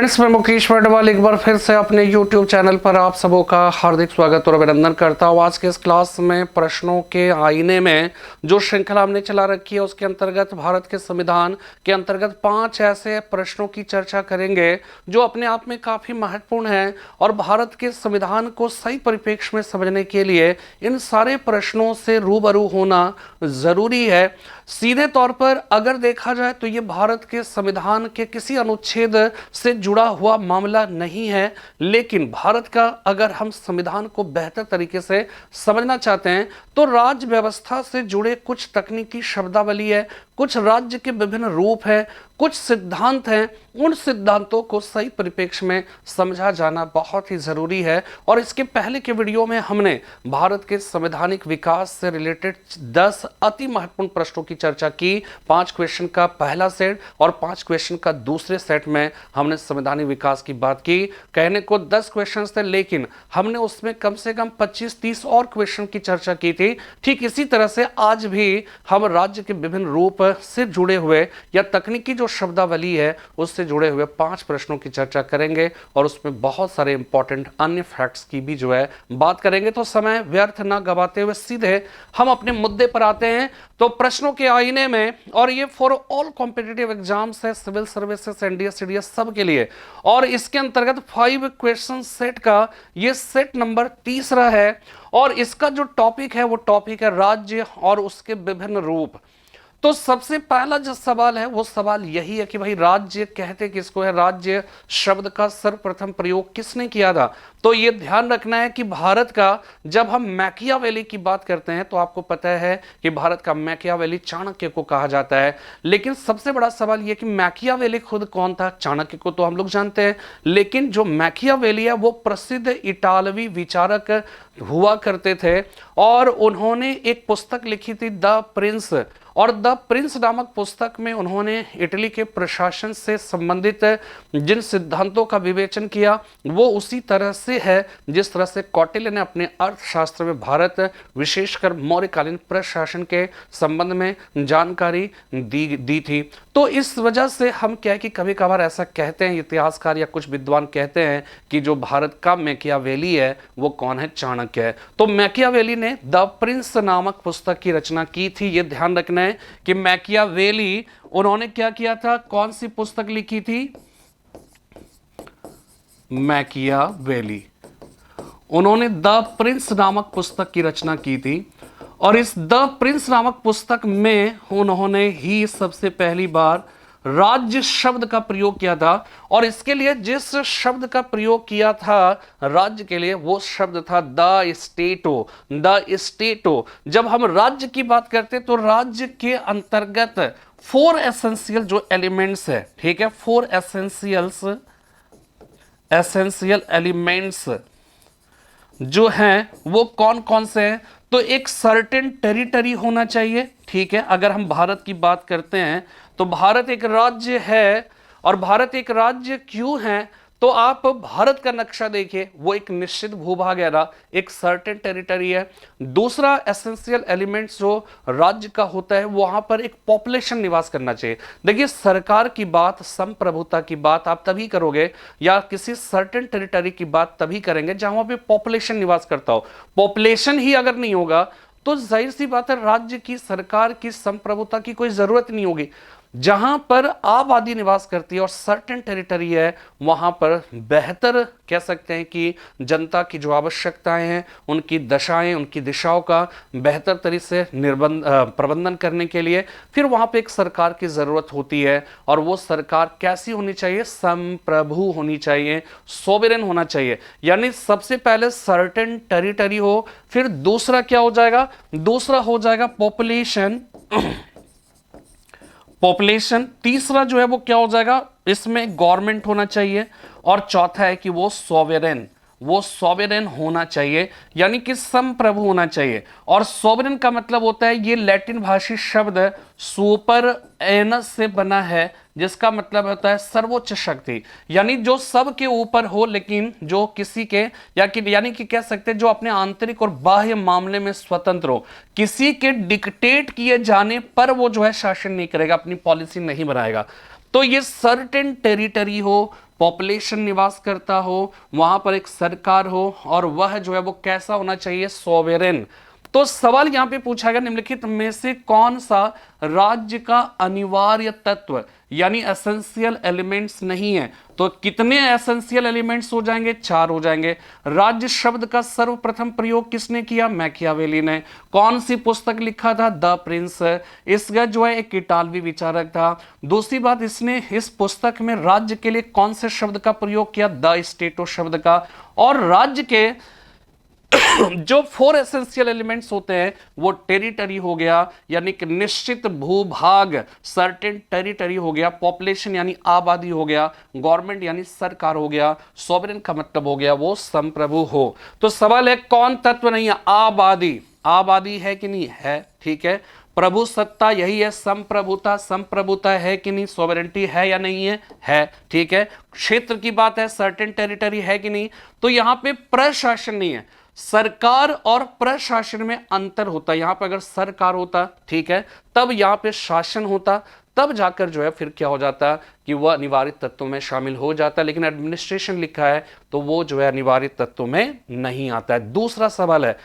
Friends, मैं मुकेश वर्डवाल एक बार फिर से अपने YouTube चैनल पर आप सबों का हार्दिक स्वागत और अभिनंदन करता हूँ। आज के इस क्लास में प्रश्नों के आईने में जो श्रृंखला हमने चला रखी है उसके अंतर्गत भारत के संविधान के अंतर्गत 5 ऐसे प्रश्नों की चर्चा करेंगे जो अपने आप में काफ़ी महत्वपूर्ण हैं और भारत के संविधान को सही परिप्रेक्ष्य में समझने के लिए इन सारे प्रश्नों से रूबरू होना ज़रूरी है। सीधे तौर पर अगर देखा जाए तो ये भारत के संविधान के किसी अनुच्छेद से जुड़ा हुआ मामला नहीं है, लेकिन भारत का अगर हम संविधान को बेहतर तरीके से समझना चाहते हैं तो राज्य व्यवस्था से जुड़े कुछ तकनीकी शब्दावली है, कुछ राज्य के विभिन्न रूप हैं, कुछ सिद्धांत हैं। उन सिद्धांतों को सही परिप्रेक्ष्य में समझा जाना बहुत ही जरूरी है। और इसके पहले के वीडियो में हमने भारत के संवैधानिक विकास से रिलेटेड 10 अति महत्वपूर्ण प्रश्नों की चर्चा की। 5 क्वेश्चन का पहला सेट और 5 क्वेश्चन का दूसरे सेट में हमने संवैधानिक विकास की बात की। कहने को 10 क्वेश्चन थे, लेकिन हमने उसमें कम से कम 25-30 और क्वेश्चन की चर्चा की थी। ठीक इसी तरह से आज भी हम राज्य के विभिन्न रूप से जुड़े हुए या तकनीकी जो शब्दावली है उससे जुड़े हुए 5 प्रश्नों की चर्चा करेंगे और उसमें बहुत सारे इंपॉर्टेंट अन्य फैक्ट्स की भी जो है बात करेंगे। तो समय व्यर्थ ना गवाते हुए सीधे हम अपने मुद्दे पर आते हैं। तो प्रश्नों के आईने में, और ये फॉर ऑल कॉम्पिटिटिव एग्जाम्स है, सिविल सर्विसेज, एनडीएस, सीडीएस सब के लिए, और इसके अंतर्गत 5 क्वेश्चन सेट का ये सेट नंबर 3 है। और इसका जो टॉपिक है वो टॉपिक है राज्य और उसके विभिन्न रूप। तो सबसे पहला जो सवाल है वो सवाल यही है कि भाई राज्य कहते किसको है, राज्य शब्द का सर्वप्रथम प्रयोग किसने किया था। तो ये ध्यान रखना है कि भारत का जब हम मैकियावेली की बात करते हैं तो आपको पता है कि भारत का मैकियावेली चाणक्य को कहा जाता है। लेकिन सबसे बड़ा सवाल यह कि मैकियावेली खुद कौन था। चाणक्य को तो हम लोग जानते हैं, लेकिन जो मैकियावेली है वो प्रसिद्ध इटालवी विचारक हुआ करते थे और उन्होंने एक पुस्तक लिखी थी द प्रिंस। और द प्रिंस नामक पुस्तक में उन्होंने इटली के प्रशासन से संबंधित जिन सिद्धांतों का विवेचन किया वो उसी तरह से है जिस तरह से कौटिल्य ने अपने अर्थशास्त्र में भारत विशेषकर मौर्यकालीन प्रशासन के संबंध में जानकारी दी थी। तो इस वजह से हम क्या है कि कभी कभार ऐसा कहते हैं, इतिहासकार या कुछ विद्वान कहते हैं कि जो भारत का मैकियावेली है वो कौन है, चाणक्य है। तो मैकियावेली ने द प्रिंस नामक पुस्तक की रचना की थी। ये ध्यान रखना है कि मैकियावेली उन्होंने क्या किया था, कौन सी पुस्तक लिखी थी, मैकियावेली उन्होंने द प्रिंस नामक पुस्तक की रचना की थी। और इस द प्रिंस नामक पुस्तक में उन्होंने ही सबसे पहली बार राज्य शब्द का प्रयोग किया था। और इसके लिए जिस शब्द का प्रयोग किया था राज्य के लिए वो शब्द था द स्टेटो। द स्टेटो। जब हम राज्य की बात करते हैं तो राज्य के अंतर्गत 4 एसेंशियल जो एलिमेंट्स है, ठीक है, 4 एसेंशियल एलिमेंट्स जो हैं वो कौन कौन से हैं। तो एक सर्टेन टेरिटरी होना चाहिए, ठीक है। अगर हम भारत की बात करते हैं तो भारत एक राज्य है। और भारत एक राज्य क्यों है, तो आप भारत का नक्शा देखिए, वो एक निश्चित भूभाग है ना, एक सर्टेन टेरिटरी है। दूसरा एसेंशियल एलिमेंट्स जो राज्य का होता है वहां पर एक पॉपुलेशन निवास करना चाहिए। देखिए, सरकार की बात, संप्रभुता की बात आप तभी करोगे या किसी सर्टेन टेरिटरी की बात तभी करेंगे जहां पे पॉपुलेशन निवास करता हो। पॉपुलेशन ही अगर नहीं होगा तो जाहिर सी बात है राज्य की, सरकार की, संप्रभुता की कोई जरूरत नहीं होगी। जहां पर आबादी निवास करती है और सर्टेन टेरिटरी है वहां पर बेहतर कह सकते हैं कि जनता की जो आवश्यकताएं हैं, उनकी दशाएं, उनकी दिशाओं का बेहतर तरीके से प्रबंधन करने के लिए फिर वहां पे एक सरकार की जरूरत होती है। और वो सरकार कैसी होनी चाहिए, संप्रभु होनी चाहिए, सोवरेन होना चाहिए। यानी सबसे पहले सर्टेन टेरिटरी हो, फिर दूसरा क्या हो जाएगा, दूसरा हो जाएगा पॉपुलेशन। पॉपुलेशन तीसरा जो है वो क्या हो जाएगा, इसमें गवर्नमेंट होना चाहिए। और चौथा है कि वो सोवरेन होना चाहिए, यानी कि संप्रभु होना चाहिए। और सोवरेन का मतलब होता है, ये लैटिन भाषी शब्द सुपर एनस से बना है, जिसका मतलब होता है सर्वोच्च शक्ति, यानी जो सब के ऊपर हो लेकिन जो किसी के यानी कि कह सकते हैं जो अपने आंतरिक और बाह्य मामले में स्वतंत्र हो, किसी के डिक्टेट किए जाने पर वो जो है शासन नहीं करेगा, अपनी पॉलिसी नहीं बनाएगा। तो ये सर्टेन टेरिटरी हो, पॉपुलेशन निवास करता हो, वहां पर एक सरकार हो, और वह जो है वो कैसा होना चाहिए, सोवेरेन। तो सवाल यहां पे पूछा गया निम्नलिखित में से कौन सा राज्य का अनिवार्य तत्व यानी एसेंशियल एलिमेंट्स नहीं है। तो कितने एसेंशियल एलिमेंट्स हो जाएंगे, 4 हो जाएंगे। राज्य शब्द का सर्वप्रथम प्रयोग किसने किया, मैकियावेली ने। कौन सी पुस्तक लिखा था, द प्रिंस। इसका जो है एक इटालवी विचारक था। दूसरी बात, इसने इस पुस्तक में राज्य के लिए कौन से शब्द का प्रयोग किया, द स्टेटो शब्द का। और राज्य के जो 4 एसेंशियल एलिमेंट्स होते हैं वो टेरिटरी हो गया यानी कि निश्चित भूभाग, सर्टेन टेरिटरी हो गया, पॉपुलेशन यानी आबादी हो गया, गवर्नमेंट यानी सरकार हो गया, सॉवरेन का मतलब हो गया वो संप्रभु हो। तो सवाल है कौन तत्व नहीं है, आबादी। आबादी है कि नहीं है, ठीक है। प्रभु सत्ता यही है, संप्रभुता, संप्रभुता है कि नहीं, सॉवरेंटी है या नहीं है, ठीक है। क्षेत्र की बात है, सर्टेन टेरिटरी है कि नहीं। तो यहां पे प्रशासन नहीं है, सरकार और प्रशासन में अंतर होता है। यहां पर अगर सरकार होता, ठीक है, तब यहां पे शासन होता, तब जाकर जो है फिर क्या हो जाता कि वह अनिवार्य तत्वों में शामिल हो जाता है। लेकिन एडमिनिस्ट्रेशन लिखा है तो वो जो है अनिवार्य तत्वों में नहीं आता है। दूसरा सवाल है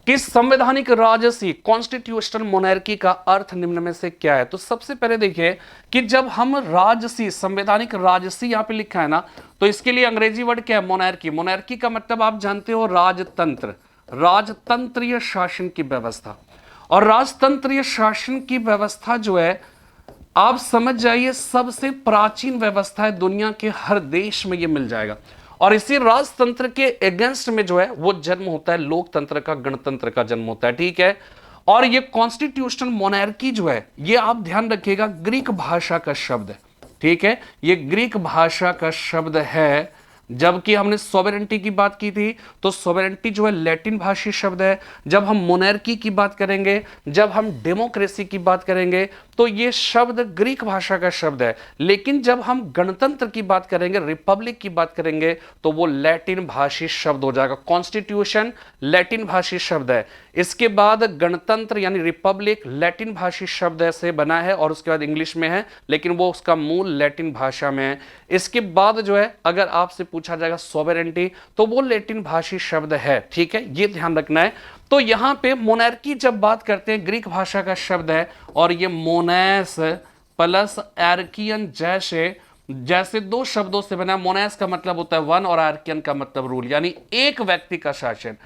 कि संवैधानिक राजसी कॉन्स्टिट्यूशनल मोनार्की का अर्थ निम्न में से क्या है। तो सबसे पहले देखिए कि जब हम राजसी, संवैधानिक राजसी यहां पे लिखा है ना, तो इसके लिए अंग्रेजी वर्ड क्या है, मोनार्की। मोनार्की का मतलब आप जानते हो राजतंत्र, राजतंत्रीय शासन की व्यवस्था। और राजतंत्रीय शासन की व्यवस्था जो है आप समझ जाइए सबसे प्राचीन व्यवस्था है, दुनिया के हर देश में ये मिल जाएगा। और इसी राजतंत्र के अगेंस्ट में जो है वो जन्म होता है लोकतंत्र का, गणतंत्र का जन्म होता है, ठीक है। और ये कॉन्स्टिट्यूशनल मोनार्की जो है ये आप ध्यान रखिएगा ग्रीक भाषा का शब्द है, ठीक है, ये ग्रीक भाषा का शब्द है। जबकि हमने सॉवरेंटी की बात की थी तो सॉवरेंटी जो है लैटिन भाषी शब्द है। जब हम मोनार्की की बात करेंगे, जब हम डेमोक्रेसी की बात करेंगे तो ये शब्द ग्रीक भाषा का शब्द है। लेकिन जब हम गणतंत्र की बात करेंगे, रिपब्लिक की बात करेंगे तो वो लैटिन भाषी शब्द हो जाएगा। कॉन्स्टिट्यूशन लैटिन भाषी शब्द है, इसके बाद गणतंत्र यानी रिपब्लिक लैटिन भाषी शब्द से बना है और उसके बाद इंग्लिश में है, लेकिन वो उसका मूल लैटिन भाषा में है। इसके बाद जो है अगर आपसे पूछा जाएगा सॉवरेंटी तो वो लैटिन भाषी शब्द है, ठीक है, ये ध्यान रखना है। तो यहां पे मोनार्की जब बात करते हैं ग्रीक भाषा का शब्द है और ये मोनेस प्लस आर्कियन जैसे 2 शब्दों से बना। मोनेस का मतलब होता है 1 और आर्कियन का मतलब रूल, यानी एक व्यक्ति का शासन।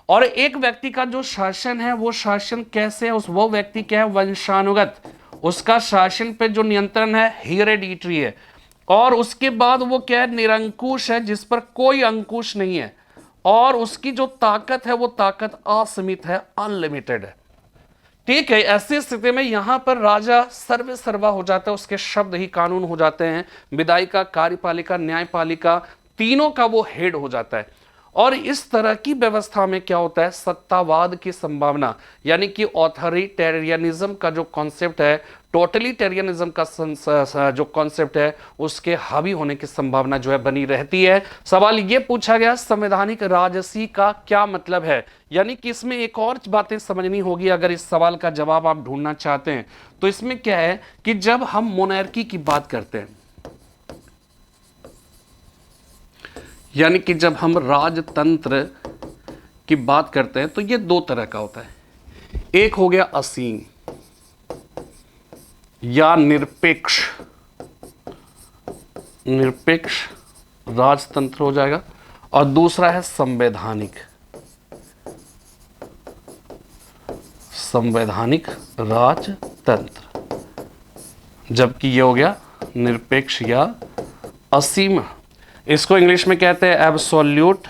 और एक व्यक्ति का जो शासन है वो शासन कैसे है, वो व्यक्ति क्या है, वंशानुगत, उसका शासन पे जो नियंत्रण है हेरेडिटरी है। और उसके बाद वो क्या है, निरंकुश है, जिस पर कोई अंकुश नहीं है। और उसकी जो ताकत है वो ताकत असीमित है, अनलिमिटेड है, ठीक है। ऐसी स्थिति में यहां पर राजा सर्वे सर्वा हो जाता है, उसके शब्द ही कानून हो जाते हैं। विधायिका, कार्यपालिका, न्यायपालिका, तीनों का वो हेड हो जाता है। और इस तरह की व्यवस्था में क्या होता है, सत्तावाद की संभावना यानी कि ऑथोरिटेरियनिज्म का जो कॉन्सेप्ट है, टोटलिटेरियनिज्म का जो कॉन्सेप्ट है, उसके हावी होने की संभावना जो है बनी रहती है। सवाल ये पूछा गया संवैधानिक राजसी का क्या मतलब है, यानी कि इसमें एक और बातें समझनी होगी अगर इस सवाल का जवाब आप ढूंढना चाहते हैं। तो इसमें क्या है कि जब हम मोनार्की की बात करते हैं, यानी कि जब हम राजतंत्र की बात करते हैं तो ये 2 तरह का होता है। एक हो गया असीम या निरपेक्ष राजतंत्र हो जाएगा, और दूसरा है संवैधानिक राजतंत्र, जबकि ये हो गया निरपेक्ष या असीम। इसको इंग्लिश में कहते हैं एब्सोल्यूट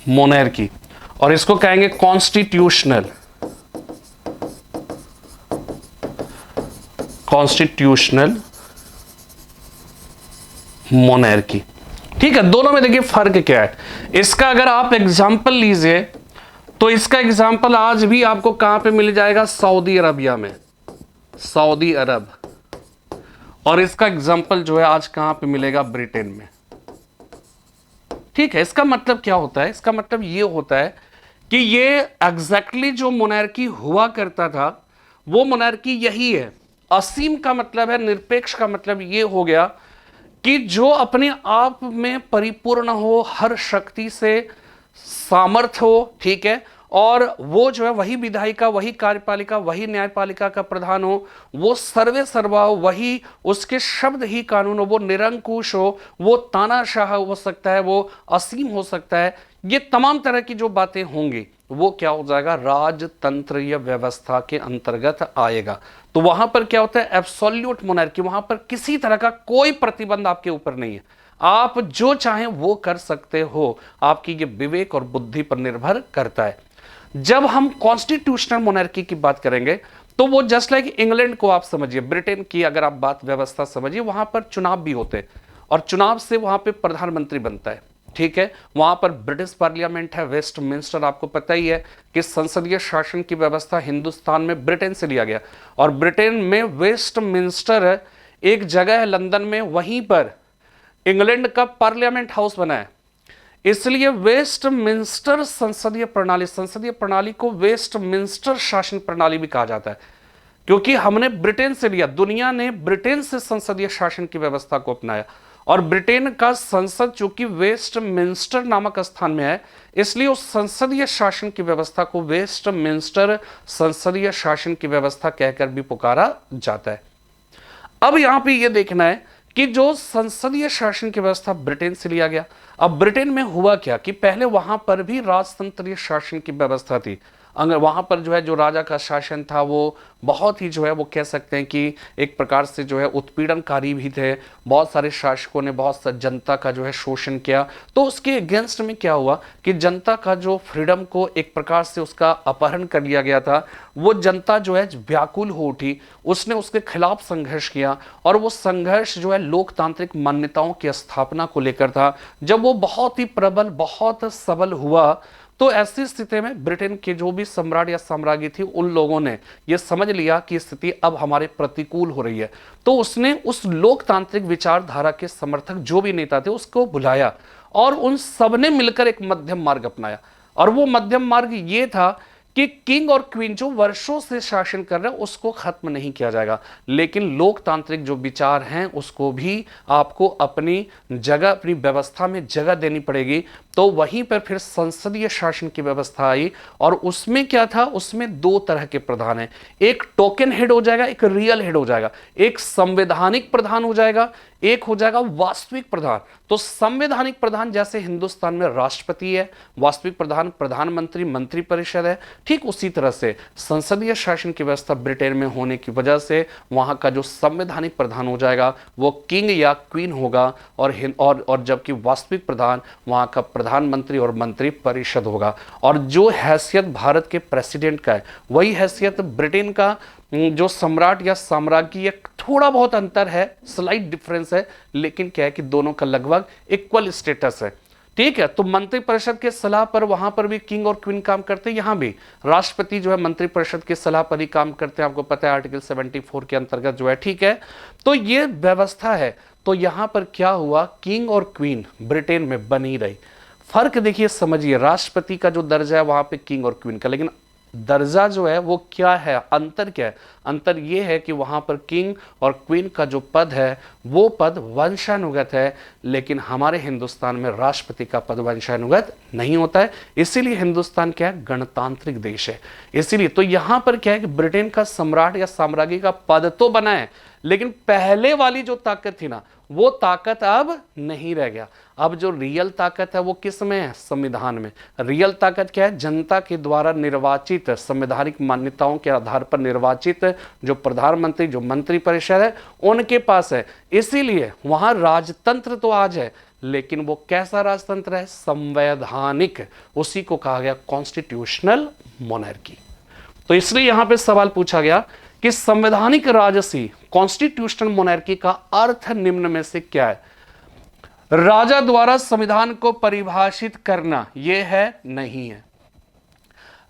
मोनार्की, और इसको कहेंगे कॉन्स्टिट्यूशनल मोनार्की, ठीक है। दोनों में देखिए फर्क क्या है। इसका अगर आप एग्जाम्पल लीजिए तो इसका एग्जाम्पल आज भी आपको कहां पे मिल जाएगा, सऊदी अरबिया में, सऊदी अरब। और इसका एग्जाम्पल जो है आज कहां पे मिलेगा, ब्रिटेन में, ठीक है। इसका मतलब क्या होता है, इसका मतलब ये होता है कि ये एग्जैक्टली जो मोनार्की हुआ करता था वो मोनार्की यही है। असीम का मतलब है, निरपेक्ष का मतलब ये हो गया कि जो अपने आप में परिपूर्ण हो, हर शक्ति से सामर्थ्य हो, ठीक है, और वो जो है वही विधायिका, वही कार्यपालिका, वही न्यायपालिका का प्रधान हो, वो सर्वे सर्वा हो, वही उसके शब्द ही कानून हो, वो निरंकुश हो, वो तानाशाह हो सकता है, वो असीम हो सकता है। ये तमाम तरह की जो बातें होंगी वो क्या हो जाएगा, राजतंत्र या व्यवस्था के अंतर्गत आएगा। तो वहां पर क्या होता है, एब्सोल्यूट मोनार्की, वहां पर किसी तरह का कोई प्रतिबंध आपके ऊपर नहीं है, आप जो चाहें वो कर सकते हो, आपकी ये विवेक और बुद्धि पर निर्भर करता है। जब हम कॉन्स्टिट्यूशनल मोनार्की की बात करेंगे तो वो जस्ट लाइक इंग्लैंड को आप समझिए, ब्रिटेन की अगर आप बात व्यवस्था समझिए, वहां पर चुनाव भी होते हैं और चुनाव से वहां पे प्रधानमंत्री बनता है, ठीक है। वहां पर ब्रिटिश पार्लियामेंट है, वेस्टमिंस्टर, आपको पता ही है कि संसदीय शासन की व्यवस्था हिंदुस्तान में ब्रिटेन से लिया गया, और ब्रिटेन में वेस्टमिंस्टर एक जगह है लंदन में, वहीं पर इंग्लैंड का पार्लियामेंट हाउस बना है। इसलिए वेस्टमिंस्टर संसदीय प्रणाली को वेस्टमिंस्टर शासन प्रणाली भी कहा जाता है, क्योंकि हमने ब्रिटेन से लिया, दुनिया ने ब्रिटेन से संसदीय शासन की व्यवस्था को अपनाया, और ब्रिटेन का संसद चूंकि वेस्टमिंस्टर नामक स्थान में है, इसलिए उस संसदीय शासन की व्यवस्था को वेस्टमिंस्टर संसदीय शासन की व्यवस्था कहकर भी पुकारा जाता है। अब यहां पे ये देखना है कि जो संसदीय शासन की व्यवस्था ब्रिटेन से लिया गया, अब ब्रिटेन में हुआ क्या कि पहले वहां पर भी राजतंत्रीय शासन की व्यवस्था थी। अगर वहां पर जो है जो राजा का शासन था वो बहुत ही जो है वो कह सकते हैं कि एक प्रकार से जो है उत्पीड़नकारी भी थे, बहुत सारे शासकों ने बहुत सा जनता का जो है शोषण किया। तो उसके अगेंस्ट में क्या हुआ कि जनता का जो फ्रीडम को एक प्रकार से उसका अपहरण कर लिया गया था, वो जनता जो है व्याकुल हो उठी, उसने उसके खिलाफ संघर्ष किया, और वो संघर्ष जो है लोकतांत्रिक मान्यताओं की स्थापना को लेकर था। जब वो बहुत ही प्रबल, बहुत सबल हुआ, तो ऐसी स्थिति में ब्रिटेन के जो भी सम्राट या साम्राज्ञी थी, उन लोगों ने यह समझ लिया कि स्थिति अब हमारे प्रतिकूल हो रही है, तो उसने उस लोकतांत्रिक विचारधारा के समर्थक जो भी नेता थे उसको बुलाया, और उन सबने मिलकर एक मध्यम मार्ग अपनाया। और वो मध्यम मार्ग ये था कि किंग और क्वीन जो वर्षों से शासन कर रहे हैं उसको खत्म नहीं किया जाएगा, लेकिन लोकतांत्रिक जो विचार हैं उसको भी आपको अपनी जगह, अपनी व्यवस्था में जगह देनी पड़ेगी। तो वहीं पर फिर संसदीय शासन की व्यवस्था आई, और उसमें क्या था, उसमें दो तरह के प्रधान हैं, एक टोकन हेड हो जाएगा, एक रियल हेड हो जाएगा, एक संवैधानिक प्रधान हो जाएगा, एक हो जाएगा वास्तविक प्रधान। तो संवैधानिक प्रधान जैसे हिंदुस्तान में राष्ट्रपति है, वास्तविक प्रधान प्रधानमंत्री, मंत्रिपरिषद है, ठीक उसी तरह से संसदीय शासन की व्यवस्था ब्रिटेन में होने की वजह से वहां का जो संवैधानिक प्रधान हो जाएगा वो किंग या क्वीन होगा, और जबकि वास्तविक प्रधान वहां का प्रधानमंत्री और मंत्रिपरिषद होगा। और जो हैसियत भारत के प्रेसिडेंट का है वही हैसियत ब्रिटेन का जो सम्राट या साम्राज्ञी, एक थोड़ा बहुत अंतर है, स्लाइट डिफरेंस है, लेकिन क्या है कि दोनों का लगभग इक्वल स्टेटस है, ठीक है। तो मंत्रिपरिषद के सलाह पर वहां पर भी किंग और क्वीन काम करते हैं, यहां भी राष्ट्रपति जो है मंत्रिपरिषद के सलाह पर ही काम करते हैं, आपको पता है आर्टिकल 74 के अंतर्गत जो है, ठीक है। तो ये व्यवस्था है। तो यहां पर क्या हुआ, किंग और क्वीन ब्रिटेन में बनी रही। फर्क देखिए, समझिए, राष्ट्रपति का जो दर्जा है वहां पे किंग और क्वीन का, लेकिन दर्जा जो है वो क्या है, अंतर क्या है, अंतर ये है कि वहां पर किंग और क्वीन का जो पद है वो पद वंशानुगत है, लेकिन हमारे हिंदुस्तान में राष्ट्रपति का पद वंशानुगत नहीं होता है। इसीलिए हिंदुस्तान क्या है, गणतांत्रिक देश है। इसीलिए तो यहां पर क्या है कि ब्रिटेन का सम्राट या साम्राज्ञी का पद तो बना है, लेकिन पहले वाली जो ताकत थी ना, वो ताकत अब नहीं रह गया। अब जो रियल ताकत है वो किस में है, संविधान में। रियल ताकत क्या है, जनता के द्वारा निर्वाचित, संवैधानिक मान्यताओं के आधार पर निर्वाचित जो प्रधानमंत्री, जो मंत्रिपरिषद है, उनके पास है। इसीलिए वहां राजतंत्र तो आज है, लेकिन वो कैसा राजतंत्र है, संवैधानिक, उसी को कहा गया कॉन्स्टिट्यूशनल मोनार्की। तो इसलिए यहां पे सवाल पूछा गया कि संवैधानिक राजसी, कॉन्स्टिट्यूशनल मोनार्की का अर्थ निम्न में से क्या है। राजा द्वारा संविधान को परिभाषित करना, यह है, नहीं है।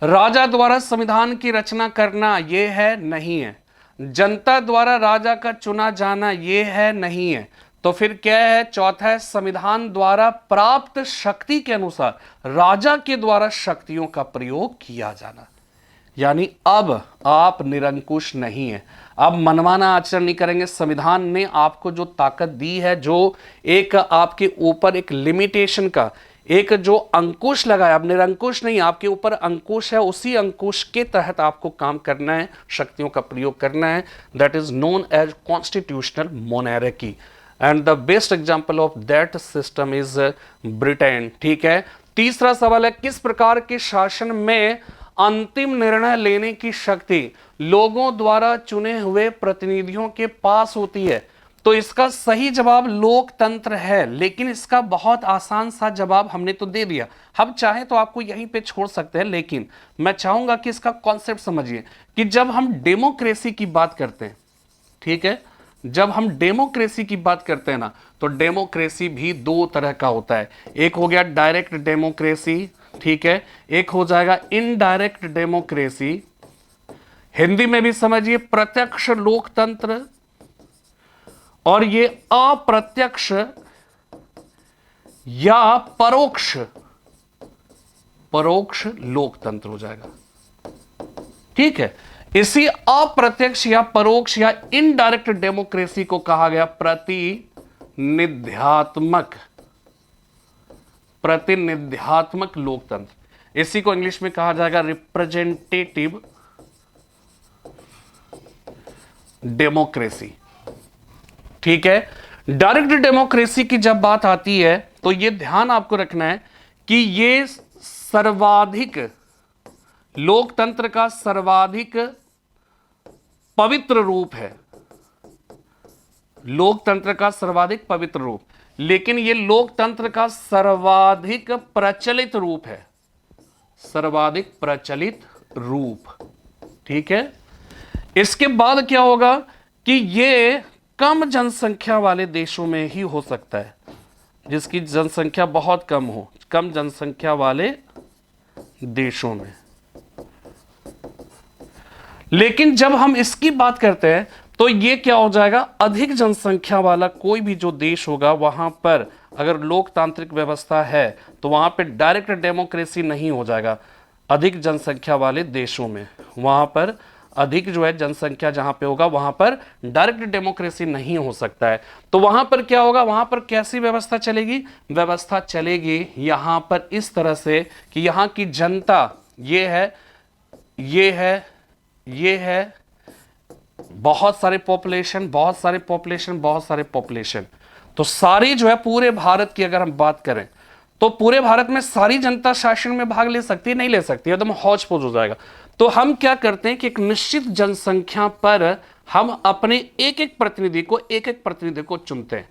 राजा द्वारा संविधान की रचना करना, यह है, नहीं है। जनता द्वारा राजा का चुना जाना, यह है, नहीं है। तो फिर क्या है, चौथा है, संविधान द्वारा प्राप्त शक्ति के अनुसार राजा के द्वारा शक्तियों का प्रयोग किया जाना। यानी अब आप निरंकुश नहीं है, अब मनमाना आचरण नहीं करेंगे। संविधान ने आपको जो ताकत दी है, जो एक आपके ऊपर एक लिमिटेशन का एक जो अंकुश लगाया, अब निरंकुश नहीं, आपके ऊपर अंकुश है, उसी अंकुश के तहत आपको काम करना है, शक्तियों का प्रयोग करना है। That is known as constitutional monarchy and the best example of that system is Britain. ठीक है, तीसरा सवाल है, किस प्रकार के शासन में अंतिम निर्णय लेने की शक्ति लोगों द्वारा चुने हुए प्रतिनिधियों के पास होती है? तो इसका सही जवाब लोकतंत्र है, लेकिन इसका बहुत आसान सा जवाब हमने तो दे दिया। हम चाहे तो आपको यहीं पे छोड़ सकते हैं, लेकिन मैं चाहूंगा कि इसका कॉन्सेप्ट समझिए कि जब हम डेमोक्रेसी की बात करते हैं, ठीक है, जब हम डेमोक्रेसी की बात करते हैं ना, तो डेमोक्रेसी भी दो तरह का होता है। एक हो गया डायरेक्ट डेमोक्रेसी, ठीक है, एक हो जाएगा इनडायरेक्ट डेमोक्रेसी। हिंदी में भी समझिए प्रत्यक्ष लोकतंत्र, और ये अप्रत्यक्ष या परोक्ष लोकतंत्र हो जाएगा। ठीक है, इसी अप्रत्यक्ष या परोक्ष या इनडायरेक्ट डेमोक्रेसी को कहा गया प्रतिनिध्यात्मक लोकतंत्र। इसी को इंग्लिश में कहा जाएगा रिप्रेजेंटेटिव डेमोक्रेसी। ठीक है, डायरेक्ट डेमोक्रेसी की जब बात आती है तो यह ध्यान आपको रखना है कि यह सर्वाधिक लोकतंत्र का सर्वाधिक पवित्र रूप है, लोकतंत्र का सर्वाधिक पवित्र रूप, लेकिन यह लोकतंत्र का सर्वाधिक प्रचलित रूप है, सर्वाधिक प्रचलित रूप। ठीक है, इसके बाद क्या होगा कि यह कम जनसंख्या वाले देशों में ही हो सकता है, जिसकी जनसंख्या बहुत कम हो, कम जनसंख्या वाले देशों में। लेकिन जब हम इसकी बात करते हैं तो ये क्या हो जाएगा, अधिक जनसंख्या वाला कोई भी जो देश होगा, वहां पर अगर लोकतांत्रिक व्यवस्था है तो वहां पर डायरेक्ट डेमोक्रेसी नहीं हो जाएगा। अधिक जनसंख्या वाले देशों में वहां पर अधिक जो है जनसंख्या जहां पे होगा वहां पर डायरेक्ट डेमोक्रेसी नहीं हो सकता है। तो वहां पर क्या होगा, वहां पर कैसी व्यवस्था चलेगी? व्यवस्था चलेगी यहां पर इस तरह से कि यहां की जनता ये है, ये है, ये है, बहुत सारे पॉपुलेशन, बहुत सारे पॉपुलेशन, बहुत सारे पॉपुलेशन। तो सारी जो है पूरे भारत की अगर हम बात करें तो पूरे भारत में सारी जनता शासन में भाग ले सकती है? नहीं ले सकती, एकदम हौच पौच हो जाएगा। तो हम क्या करते हैं कि एक निश्चित जनसंख्या पर हम अपने एक एक प्रतिनिधि को चुनते हैं।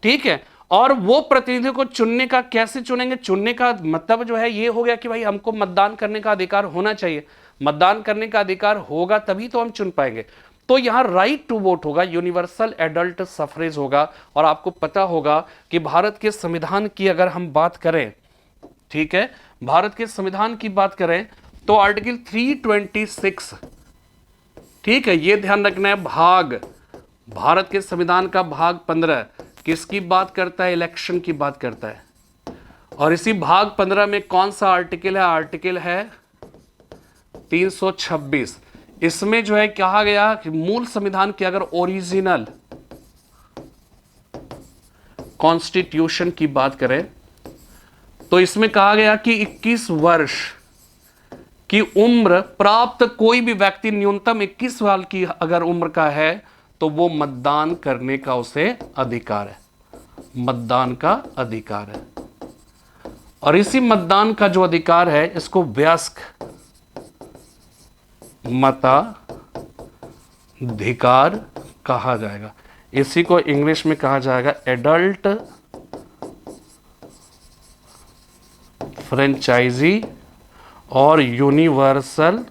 ठीक है, और वो प्रतिनिधि को चुनने का कैसे चुनेंगे? चुनने का मतलब जो है ये हो गया कि भाई हमको मतदान करने का अधिकार होना चाहिए, मतदान करने का अधिकार होगा तभी तो हम चुन पाएंगे। तो यहां राइट टू वोट होगा, यूनिवर्सल एडल्ट सफरेज होगा। और आपको पता होगा कि भारत के संविधान की अगर हम बात करें, ठीक है, भारत के संविधान की बात करें तो आर्टिकल 326, ठीक है, यह ध्यान रखना है, भारत के संविधान का भाग 15 किसकी बात करता है? इलेक्शन की बात करता है। और इसी भाग 15 में कौन सा आर्टिकल है? आर्टिकल है 326। इसमें जो है कहा गया कि मूल संविधान की अगर ओरिजिनल कॉन्स्टिट्यूशन की बात करें तो इसमें कहा गया कि 21 वर्ष की उम्र प्राप्त कोई भी व्यक्ति न्यूनतम 21 साल की अगर उम्र का है तो वो मतदान करने का उसे अधिकार है, मतदान का अधिकार है। और इसी मतदान का जो अधिकार है इसको वयस्क मताधिकार कहा जाएगा। इसी को इंग्लिश में कहा जाएगा एडल्ट फ्रेंचाइजी और यूनिवर्सल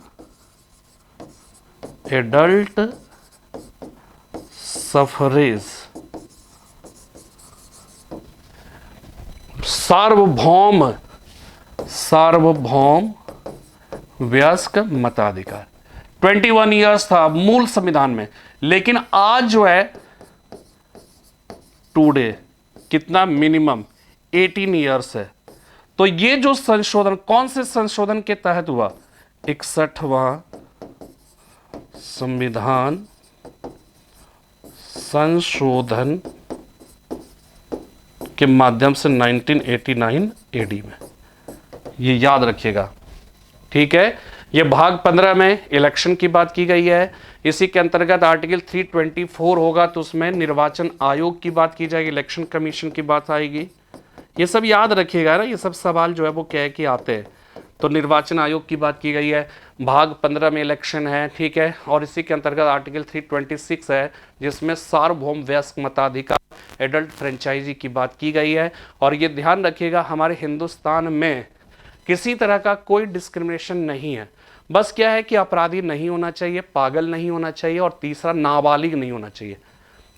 एडल्ट सफरेज, सार्वभौम वयस्क मताधिकार। 21 ईयर्स था मूल संविधान में, लेकिन आज जो है टुडे कितना मिनिमम 18 ईयर्स है। तो ये जो संशोधन कौन से संशोधन के तहत हुआ? 61वां संविधान संशोधन के माध्यम से 1989 एडी में, ये याद रखिएगा। ठीक है, ये भाग 15 में इलेक्शन की बात की गई है। इसी के अंतर्गत आर्टिकल 324 होगा तो उसमें निर्वाचन आयोग की बात की जाएगी, इलेक्शन कमीशन की बात आएगी। ये सब याद रखिएगा ना, ये सब सवाल जो है वो कह के आते हैं। तो निर्वाचन आयोग की बात की गई है, भाग 15 में इलेक्शन है। ठीक है, और इसी के अंतर्गत आर्टिकल 326 है जिसमें सार्वभौम वयस्क मताधिकार, एडल्ट फ्रेंचाइजी की बात की गई है। और ये ध्यान रखिएगा, हमारे हिंदुस्तान में किसी तरह का कोई डिस्क्रिमिनेशन नहीं है। बस क्या है कि अपराधी नहीं होना चाहिए, पागल नहीं होना चाहिए, और तीसरा नाबालिग नहीं होना चाहिए।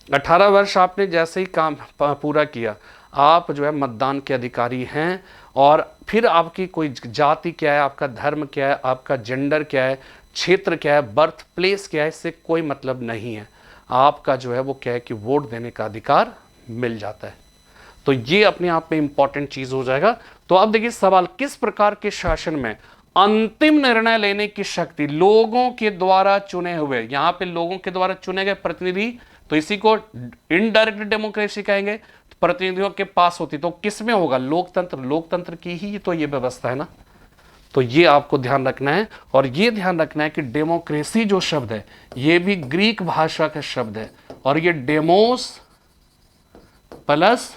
18 वर्ष आपने जैसे ही काम पूरा किया, आप जो है मतदान के अधिकारी हैं। और फिर आपकी कोई जाति क्या है, आपका धर्म क्या है, आपका जेंडर क्या है, क्षेत्र क्या है, बर्थ प्लेस क्या है, इससे कोई मतलब नहीं है। आपका जो है वो क्या है कि वोट देने का अधिकार मिल जाता है। तो ये अपने आप में इंपॉर्टेंट चीज हो जाएगा। तो अब देखिए सवाल, किस प्रकार के शासन में अंतिम निर्णय लेने की शक्ति लोगों के द्वारा चुने हुए, यहां पे लोगों के द्वारा चुने गए प्रतिनिधि, तो इसी को इनडायरेक्ट डेमोक्रेसी कहेंगे, तो प्रतिनिधियों के पास होती, तो किसमें होगा? लोकतंत्र। लोकतंत्र की ही तो ये व्यवस्था है ना। तो ये आपको ध्यान रखना है। और ये ध्यान रखना है कि डेमोक्रेसी जो शब्द है ये भी ग्रीक भाषा का शब्द है, और ये डेमोस प्लस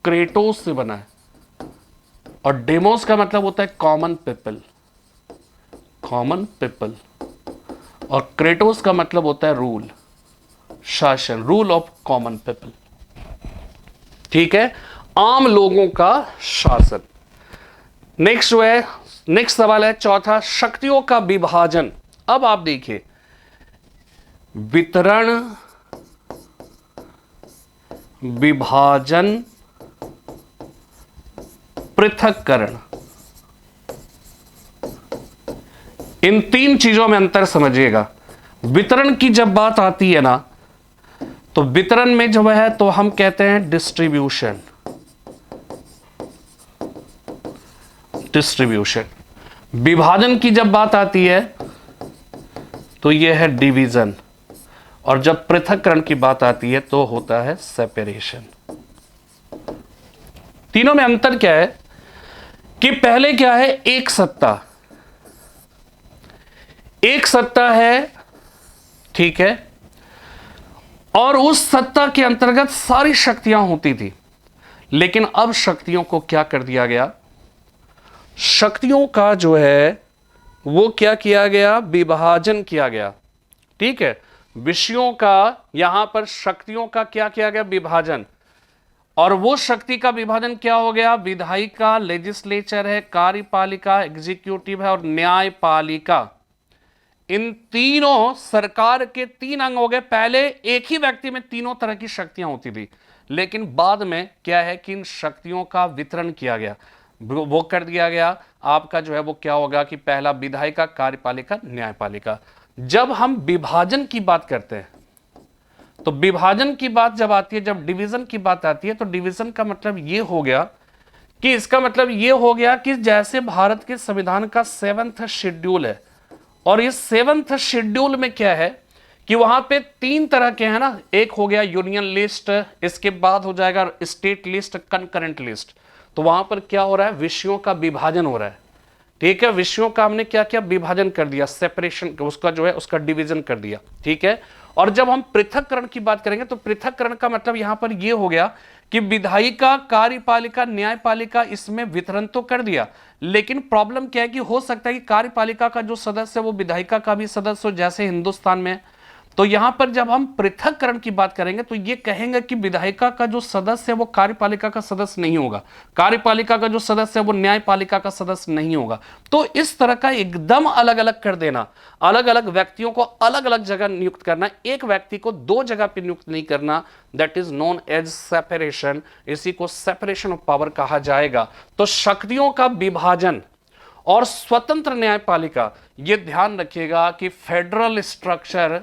क्रेटोस से बना है। और डेमोस का मतलब होता है कॉमन पीपल, कॉमन पीपल, और क्रेटोस का मतलब होता है रूल, शासन, रूल ऑफ कॉमन पीपल। ठीक है, आम लोगों का शासन। नेक्स्ट जो है, नेक्स्ट सवाल है चौथा, शक्तियों का विभाजन। अब आप देखिए, वितरण, विभाजन, पृथक्करण, इन तीन चीजों में अंतर समझिएगा। वितरण की जब बात आती है ना, तो वितरण में जो है तो हम कहते हैं डिस्ट्रीब्यूशन, डिस्ट्रीब्यूशन। विभाजन की जब बात आती है तो यह है डिवीजन, और जब पृथक्करण की बात आती है तो होता है सेपरेशन। तीनों में अंतर क्या है कि पहले क्या है, एक सत्ता, एक सत्ता है, ठीक है, और उस सत्ता के अंतर्गत सारी शक्तियां होती थी। लेकिन अब शक्तियों को क्या कर दिया गया, शक्तियों का जो है वो क्या किया गया, विभाजन किया गया। ठीक है, विषयों का, यहां पर शक्तियों का क्या किया गया, विभाजन। और वो शक्ति का विभाजन क्या हो गया, विधायिका, लेजिस्लेचर है, कार्यपालिका, एग्जीक्यूटिव है, और न्यायपालिका। इन तीनों सरकार के तीन अंग हो गए। पहले एक ही व्यक्ति में तीनों तरह की शक्तियां होती थी, लेकिन बाद में क्या है कि इन शक्तियों का वितरण किया गया, वो कर दिया गया। आपका जो है वो क्या होगा कि पहला विधायिका, कार्यपालिका, न्यायपालिका। जब हम विभाजन की बात करते हैं तो विभाजन की बात जब आती है, जब डिवीजन की बात आती है, तो डिवीजन का मतलब ये हो गया कि, इसका मतलब ये हो गया कि जैसे भारत के संविधान का 7th शेड्यूल है, और इस 7th शेड्यूल में क्या है कि वहां पे तीन तरह के हैं ना, एक हो गया यूनियन लिस्ट, इसके बाद हो जाएगा स्टेट लिस्ट, कंकरेंट लिस्ट। तो वहां पर क्या हो रहा है, विषयों का विभाजन हो रहा है। ठीक है, विषयों का हमने क्या किया, विभाजन कर दिया, सेपरेशन, उसका जो है उसका डिवीजन कर दिया। ठीक है, और जब हम पृथक्करण की बात करेंगे तो पृथक्करण का मतलब यहां पर यह हो गया कि विधायिका, कार्यपालिका, न्यायपालिका, इसमें वितरण तो कर दिया, लेकिन प्रॉब्लम क्या है कि हो सकता है कि कार्यपालिका का जो सदस्य है वो विधायिका का भी सदस्य हो, जैसे हिंदुस्तान में। तो यहां पर जब हम पृथक्करण की बात करेंगे तो ये कहेंगे कि विधायिका का जो सदस्य है वो कार्यपालिका का सदस्य नहीं होगा, कार्यपालिका का जो सदस्य है वो न्यायपालिका का सदस्य नहीं होगा। तो इस तरह का एकदम अलग अलग कर देना, अलग अलग व्यक्तियों को अलग अलग जगह नियुक्त करना, एक व्यक्ति को दो जगह पर नियुक्त नहीं करना, that is known as separation. इसी को सेपरेशन ऑफ पावर कहा जाएगा। तो शक्तियों का विभाजन और स्वतंत्र न्यायपालिका, ये ध्यान रखिएगा कि फेडरल स्ट्रक्चर,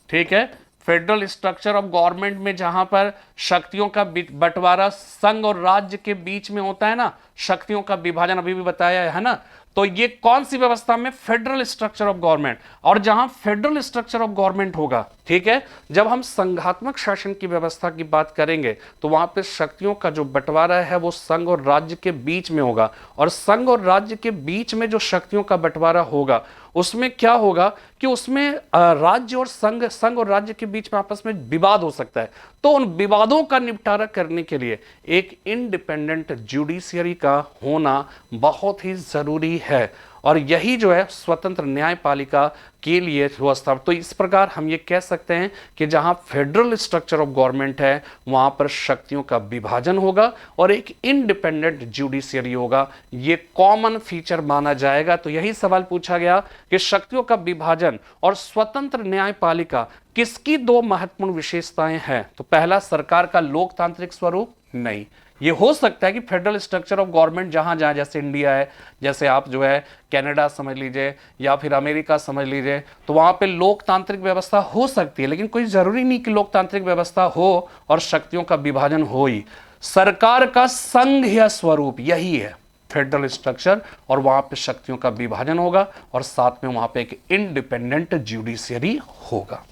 ठीक है, फेडरल स्ट्रक्चर ऑफ गवर्नमेंट में जहां पर शक्तियों का बंटवारा संघ और राज्य के बीच में होता है ना, शक्तियों का विभाजन अभी भी बताया है ना, तो ये कौन सी व्यवस्था में? Federal structure of government. और जहां फेडरल स्ट्रक्चर ऑफ गवर्नमेंट होगा, ठीक है, जब हम संघात्मक शासन की व्यवस्था की बात करेंगे तो वहां पे शक्तियों का जो बंटवारा है वो संघ और राज्य के बीच में होगा। और संघ और राज्य के बीच में जो शक्तियों का बंटवारा होगा उसमें क्या होगा कि उसमें राज्य और संघ और राज्य के बीच में आपस में विवाद हो सकता है। तो उन विवादों का निपटारा करने के लिए एक इंडिपेंडेंट जुडिशियरी का होना बहुत ही जरूरी है। और यही जो है स्वतंत्र न्यायपालिका के लिए व्यवस्था। तो इस प्रकार हम ये कह सकते हैं कि जहां फेडरल स्ट्रक्चर ऑफ गवर्नमेंट है वहां पर शक्तियों का विभाजन होगा और एक इंडिपेंडेंट जुडिशियरी होगा। ये कॉमन फीचर माना जाएगा। तो यही सवाल पूछा गया कि शक्तियों का विभाजन और स्वतंत्र न्यायपालिका किसकी दो महत्वपूर्ण विशेषताएं हैं? तो पहला, सरकार का लोकतांत्रिक स्वरूप नहीं। ये हो सकता है कि फेडरल स्ट्रक्चर ऑफ गवर्नमेंट जहां जहां, जैसे इंडिया है, जैसे आप जो है कनाडा समझ लीजिए या फिर अमेरिका समझ लीजिए, तो वहां पे लोकतांत्रिक व्यवस्था हो सकती है, लेकिन कोई जरूरी नहीं कि लोकतांत्रिक व्यवस्था हो और शक्तियों का विभाजन हो ही। सरकार का संघीय स्वरूप यही है फेडरल स्ट्रक्चर, और वहां पे शक्तियों का विभाजन होगा और साथ में वहां पे एक इंडिपेंडेंट जुडिशियरी होगा।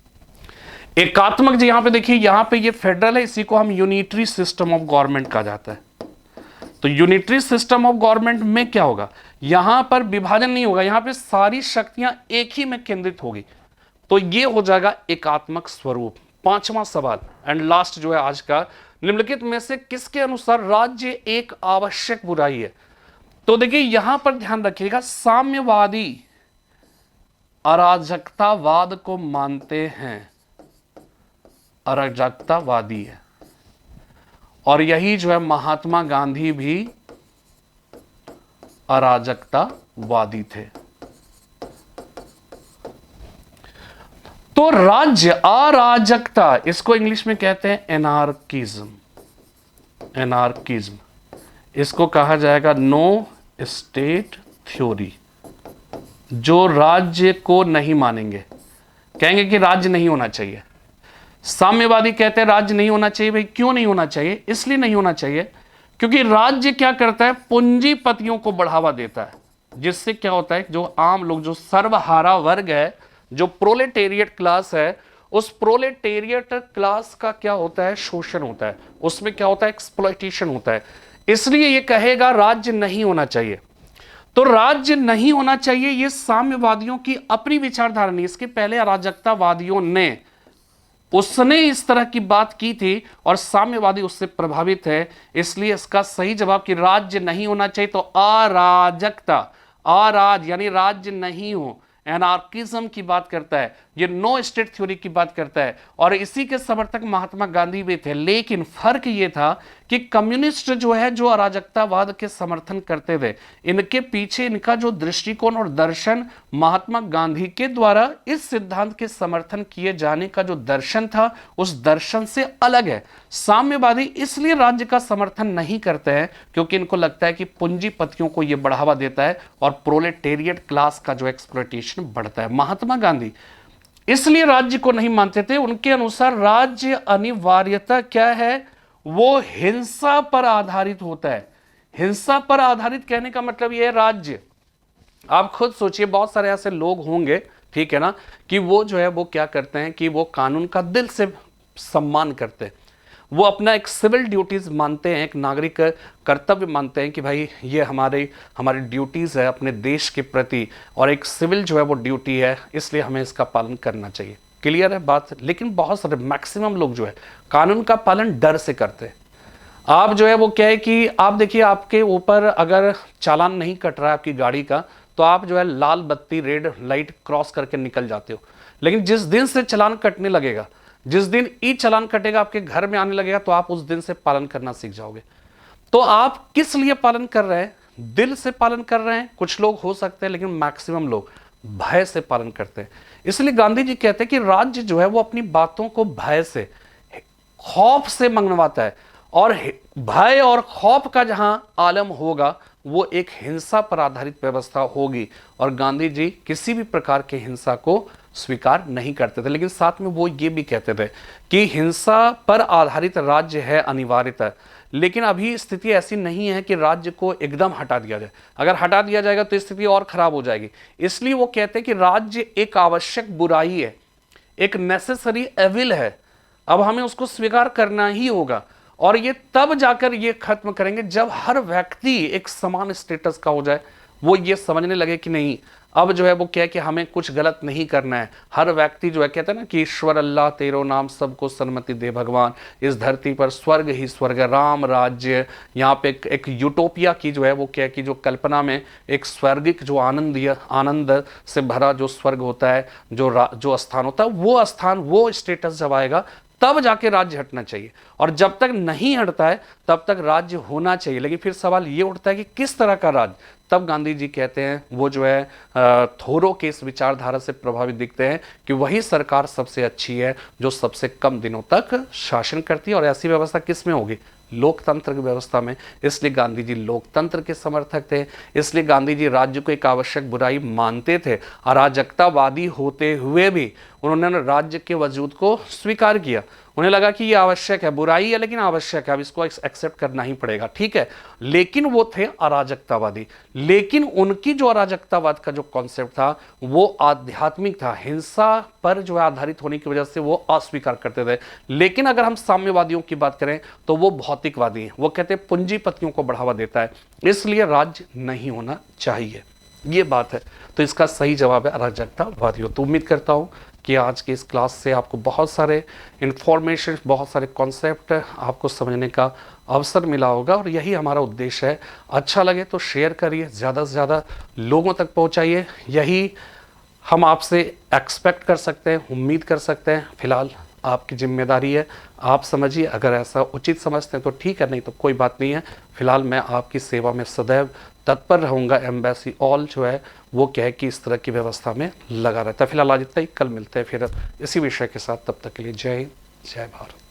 एकात्मक, जी यहां पे देखिए, यहां पे ये फेडरल है, इसी को हम यूनिटरी सिस्टम ऑफ गवर्नमेंट कहा जाता है। तो यूनिटरी सिस्टम ऑफ गवर्नमेंट में क्या होगा? यहां पर विभाजन नहीं होगा, यहां पे सारी शक्तियां एक ही में केंद्रित होगी। तो ये हो जाएगा एकात्मक स्वरूप। पांचवा सवाल एंड लास्ट जो है आज का, निम्नलिखित में से किसके अनुसार राज्य एक आवश्यक बुराई है? तो देखिए यहां पर ध्यान रखिएगा, साम्यवादी अराजकतावाद को मानते हैं, अराजकतावादी है, और यही जो है महात्मा गांधी भी अराजकतावादी थे। तो राज्य अराजकता, इसको इंग्लिश में कहते हैं एनार्किज्म। एनार्किज्म, इसको कहा जाएगा नो स्टेट थ्योरी। जो राज्य को नहीं मानेंगे, कहेंगे कि राज्य नहीं होना चाहिए। साम्यवादी कहते हैं राज्य नहीं होना चाहिए। भाई क्यों नहीं होना चाहिए? इसलिए नहीं होना चाहिए क्योंकि राज्य क्या करता है? पूंजीपतियों को बढ़ावा देता है, जिससे क्या होता है, जो आम लोग, जो सर्वहारा वर्ग है, जो प्रोलेटेरिएट क्लास है, उस प्रोलेटेरिएट क्लास का क्या होता है? शोषण होता है, उसमें क्या होता है? एक्सप्लॉयटेशन होता है। इसलिए ये कहेगा राज्य नहीं होना चाहिए। तो राज्य नहीं होना चाहिए, ये साम्यवादियों की अपनी विचारधारा नहीं। इसके पहले अराजकतावादियों ने, उसने इस तरह की बात की थी और साम्यवादी उससे प्रभावित है। इसलिए इसका सही जवाब कि राज्य नहीं होना चाहिए, तो अराजकता, अराज यानी राज्य नहीं हो, एनार्किज्म की बात करता है, ये नो स्टेट थ्योरी की बात करता है। और इसी के समर्थक महात्मा गांधी भी थे। लेकिन फर्क ये था कि कम्युनिस्ट जो है, जो अराजकतावाद के समर्थन करते थे, इनके पीछे इनका जो दृष्टिकोण और दर्शन महात्मा गांधी के द्वारा इस सिद्धांत के समर्थन किए जाने का जो दर्शन था, उस दर्शन से अलग है। साम्यवादी इसलिए राज्य का समर्थन नहीं करते हैं क्योंकि इनको लगता है कि पूंजीपतियों को यह बढ़ावा देता है और प्रोलेटेरिएट क्लास का जो एक्सप्लॉयटेशन बढ़ता है। महात्मा गांधी इसलिए राज्य को नहीं मानते थे। उनके अनुसार राज्य अनिवार्यता क्या है? वो हिंसा पर आधारित होता है। हिंसा पर आधारित कहने का मतलब यह है, राज्य, आप खुद सोचिए, बहुत सारे ऐसे लोग होंगे, ठीक है ना, कि वो जो है वो क्या करते हैं कि वो कानून का दिल से सम्मान करते हैं, वो अपना एक सिविल ड्यूटीज मानते हैं, एक नागरिक कर्तव्य मानते हैं कि भाई ये हमारी ड्यूटीज है अपने देश के प्रति, और एक सिविल जो है वो ड्यूटी है, इसलिए हमें इसका पालन करना चाहिए। क्लियर है बात? लेकिन बहुत सारे मैक्सिमम लोग जो है कानून का पालन डर से करते हैं। आप जो है वो क्या है कि आप देखिए, आपके ऊपर अगर चालान नहीं कट रहा है आपकी गाड़ी का, तो आप जो है लाल बत्ती, रेड लाइट क्रॉस करके निकल जाते हो। लेकिन जिस दिन से चालान कटने लगेगा, जिस दिन ई चालान कटेगा, आपके घर में आने लगेगा, तो आप उस दिन से पालन करना सीख जाओगे। तो आप किस लिए पालन कर रहे हैं? दिल से पालन कर रहे हैं, कुछ लोग हो सकते हैं, लेकिन मैक्सिमम लोग भय से पालन करते हैं। इसलिए गांधी जी कहते हैं कि राज्य जो है वो अपनी बातों को भय से, खौफ से मंगवाता है, और भय और खौफ का जहां आलम होगा वो एक हिंसा पर आधारित व्यवस्था होगी। और गांधी जी किसी भी प्रकार की हिंसा को स्वीकार नहीं करते थे। लेकिन साथ में वो ये भी कहते थे कि हिंसा पर आधारित राज्य है अनिवार्यता, लेकिन अभी स्थिति ऐसी नहीं है कि राज्य को एकदम हटा दिया जाए। अगर हटा दिया जाएगा तो स्थिति और खराब हो जाएगी। इसलिए वो कहते हैं कि राज्य एक आवश्यक बुराई है, एक नेसेसरी एविल है। अब हमें उसको स्वीकार करना ही होगा, और ये तब जाकर ये खत्म करेंगे जब हर व्यक्ति एक समान स्टेटस का हो जाए, वो ये समझने लगे कि नहीं, अब जो है वो क्या है कि हमें कुछ गलत नहीं करना है। हर व्यक्ति जो है, कहते हैं ना कि ईश्वर अल्लाह तेरो नाम सबको सन्मति दे भगवान, इस धरती पर स्वर्ग ही स्वर्ग है, राम राज्य, यहाँ पे एक यूटोपिया की जो है वो क्या है कि जो कल्पना में एक स्वर्गिक जो आनंद से भरा जो स्वर्ग होता है, जो स्थान होता है, वो स्थान, वो स्टेटस जब आएगा तब जाके राज्य हटना चाहिए। और जब तक नहीं हटता है तब तक राज्य होना चाहिए। लेकिन फिर सवाल ये उठता है कि किस तरह का राज्य। तब गांधी जी कहते हैं, वो जो है थोरो के इस विचारधारा से प्रभावित दिखते हैं कि वही सरकार सबसे अच्छी है जो सबसे कम दिनों तक शासन करती है। और ऐसी व्यवस्था किस में होगी? लोकतंत्र की व्यवस्था में। इसलिए गांधी जी लोकतंत्र के समर्थक थे। इसलिए गांधी जी राज्य को एक आवश्यक बुराई मानते थे। अराजकतावादी होते हुए भी उन्होंने राज्य के वजूद को स्वीकार किया। उन्हें लगा कि ये आवश्यक है, बुराई है लेकिन आवश्यक है, अब इसको एक्सेप्ट करना ही पड़ेगा, ठीक है। लेकिन वो थे अराजकतावादी। लेकिन उनकी जो अराजकतावाद का जो कॉन्सेप्ट था वो आध्यात्मिक था, हिंसा पर जो आधारित होने की वजह से वो अस्वीकार करते थे। लेकिन अगर हम साम्यवादियों की बात करें तो वो भौतिकवादी हैं। वो कहते हैं पूंजीपतियों को बढ़ावा देता है, इसलिए राज्य नहीं होना चाहिए। ये बात है। तो इसका सही जवाब है अराजकतावादियों। तो उम्मीद करता हूं कि आज की इस क्लास से आपको बहुत सारे इंफॉर्मेशन, बहुत सारे कॉन्सेप्ट आपको समझने का अवसर मिला होगा, और यही हमारा उद्देश्य है। अच्छा लगे तो शेयर करिए, ज़्यादा से ज़्यादा लोगों तक पहुंचाइए। यही हम आपसे एक्सपेक्ट कर सकते हैं, उम्मीद कर सकते हैं। फिलहाल आपकी जिम्मेदारी है, आप समझिए। अगर ऐसा उचित समझते हैं तो ठीक है, नहीं तो कोई बात नहीं है। फिलहाल मैं आपकी सेवा में सदैव तत्पर रहूँगा। एम्बेसी ऑल जो है वो क्या है कि इस तरह की व्यवस्था में लगा रहता है। फिलहाल आज इतना ही, कल मिलते हैं फिर इसी विषय के साथ। तब तक के लिए जय हिंद, जय भारत।